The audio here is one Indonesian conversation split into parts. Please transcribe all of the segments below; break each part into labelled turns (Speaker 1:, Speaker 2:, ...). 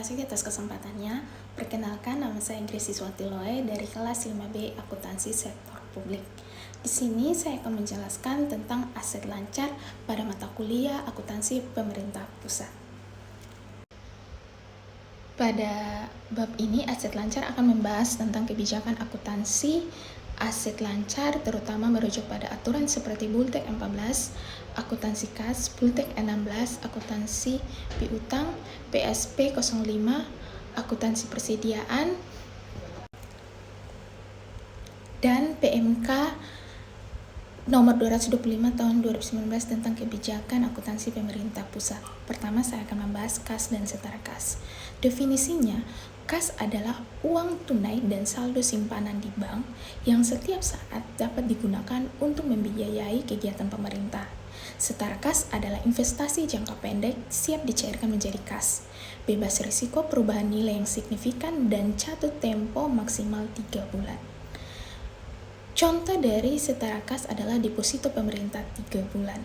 Speaker 1: kasih atas kesempatannya. Perkenalkan, nama saya Gracie Swatiloe dari kelas 5B Akuntansi Sektor Publik. Di sini saya akan menjelaskan tentang aset lancar pada mata kuliah Akuntansi Pemerintah Pusat. Pada bab ini, aset lancar akan membahas tentang kebijakan akuntansi aset lancar, terutama merujuk pada aturan seperti Bultek 14, akuntansi kas, Bultek 16, akuntansi piutang, PSP 05, akuntansi persediaan, dan PMK nomor 225 tahun 2019 tentang kebijakan akuntansi pemerintah pusat. Pertama, saya akan membahas kas dan setara kas. Definisinya, kas adalah uang tunai dan saldo simpanan di bank yang setiap saat dapat digunakan untuk membiayai kegiatan pemerintah. Setara kas adalah investasi jangka pendek siap dicairkan menjadi kas, bebas risiko perubahan nilai yang signifikan dan jatuh tempo maksimal 3 bulan. Contoh dari setara kas adalah deposito pemerintah 3 bulan.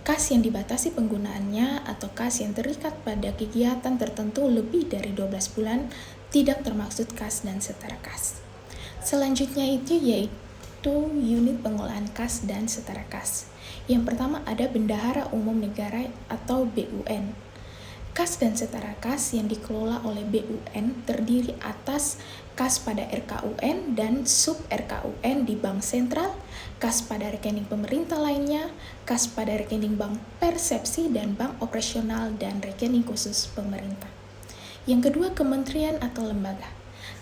Speaker 1: Kas yang dibatasi penggunaannya atau kas yang terikat pada kegiatan tertentu lebih dari 12 bulan tidak termaksud kas dan setara kas. Selanjutnya itu yaitu unit pengolahan kas dan setara kas. Yang pertama ada Bendahara Umum Negara atau BUN. Kas dan setara kas yang dikelola oleh BUN terdiri atas kas pada RKUN dan sub RKUN di Bank Sentral, kas pada rekening pemerintah lainnya, kas pada rekening bank persepsi dan bank operasional dan rekening khusus pemerintah. Yang kedua, kementerian atau lembaga.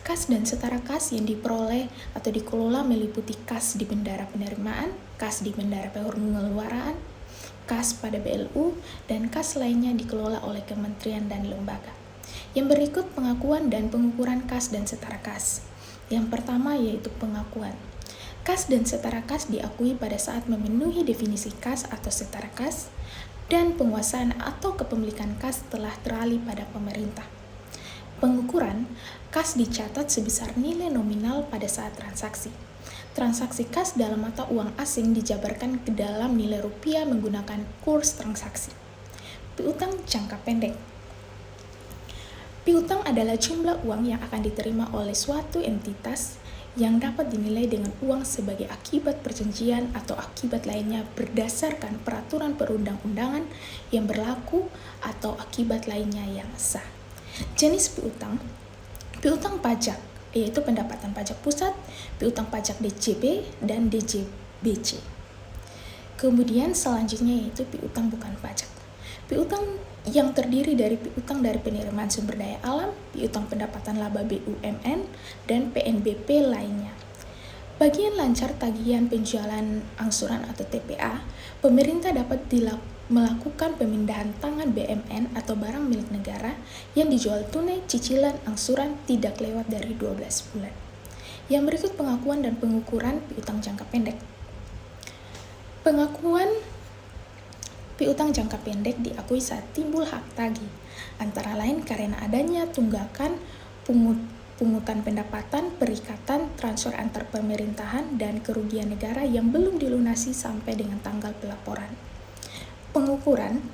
Speaker 1: Kas dan setara kas yang diperoleh atau dikelola meliputi kas di bendara penerimaan, kas di bendara pengeluaran, kas pada BLU, dan kas lainnya dikelola oleh kementerian dan lembaga. Yang berikut pengakuan dan pengukuran kas dan setara kas. Yang pertama yaitu pengakuan. Kas dan setara kas diakui pada saat memenuhi definisi kas atau setara kas, dan penguasaan atau kepemilikan kas telah teralih pada pemerintah. Pengukuran, kas dicatat sebesar nilai nominal pada saat transaksi. Transaksi kas dalam mata uang asing dijabarkan ke dalam nilai rupiah menggunakan kurs transaksi. Piutang jangka pendek. Piutang adalah jumlah uang yang akan diterima oleh suatu entitas yang dapat dinilai dengan uang sebagai akibat perjanjian atau akibat lainnya berdasarkan peraturan perundang-undangan yang berlaku atau akibat lainnya yang sah. Jenis piutang, piutang pajak, yaitu pendapatan pajak pusat, piutang pajak DJP, dan DJBC. Kemudian selanjutnya yaitu piutang bukan pajak. Piutang yang terdiri dari piutang dari penerimaan sumber daya alam, piutang pendapatan laba BUMN, dan PNBP lainnya. Bagian lancar tagihan penjualan angsuran atau TPA, pemerintah dapat melakukan pemindahan tangan BMN atau barang milik negara yang dijual tunai cicilan angsuran tidak lewat dari 12 bulan. Yang berikut pengakuan dan pengukuran piutang jangka pendek. Pengakuan piutang jangka pendek diakui saat timbul hak tagih, antara lain karena adanya tunggakan, pungutan pendapatan, perikatan, transfer antar pemerintahan, dan kerugian negara yang belum dilunasi sampai dengan tanggal pelaporan. Pengukuran,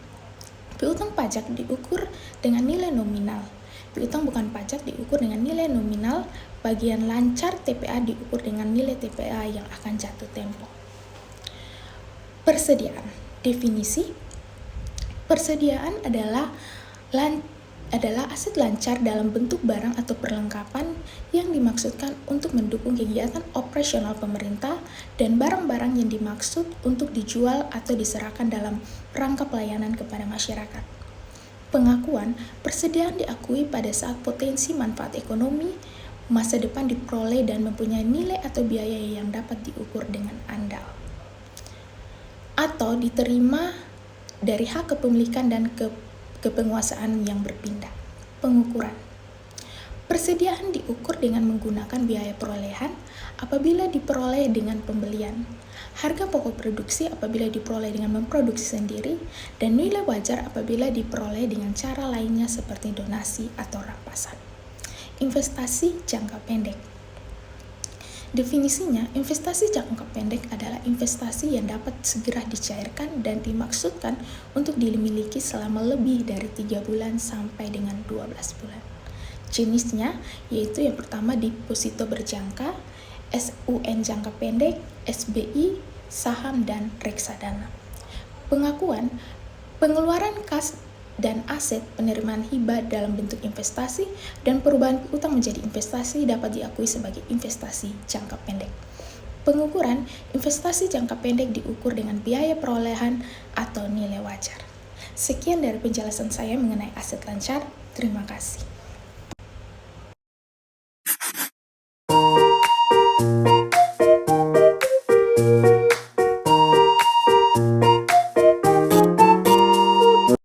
Speaker 1: piutang pajak diukur dengan nilai nominal, piutang bukan pajak diukur dengan nilai nominal, bagian lancar TPA diukur dengan nilai TPA yang akan jatuh tempo. Persediaan. Definisi, persediaan adalah aset lancar dalam bentuk barang atau perlengkapan yang dimaksudkan untuk mendukung kegiatan operasional pemerintah dan barang-barang yang dimaksud untuk dijual atau diserahkan dalam rangka pelayanan kepada masyarakat. Pengakuan, persediaan diakui pada saat potensi manfaat ekonomi masa depan diperoleh dan mempunyai nilai atau biaya yang dapat diukur dengan andal, atau diterima dari hak kepemilikan dan kepenguasaan yang berpindah. Pengukuran, persediaan diukur dengan menggunakan biaya perolehan apabila diperoleh dengan pembelian, harga pokok produksi apabila diperoleh dengan memproduksi sendiri, dan nilai wajar apabila diperoleh dengan cara lainnya seperti donasi atau rampasan. Investasi jangka pendek Definisinya, investasi jangka pendek adalah investasi yang dapat segera dicairkan dan dimaksudkan untuk dimiliki selama lebih dari 3 bulan sampai dengan 12 bulan. Jenisnya yaitu yang pertama deposito berjangka, SUN jangka pendek, SBI, saham, dan reksadana. Pengakuan, pengeluaran kas dan aset penerimaan hibah dalam bentuk investasi dan perubahan utang menjadi investasi dapat diakui sebagai investasi jangka pendek. Pengukuran, investasi jangka pendek diukur dengan biaya perolehan atau nilai wajar. Sekian dari penjelasan saya mengenai aset lancar. Terima kasih.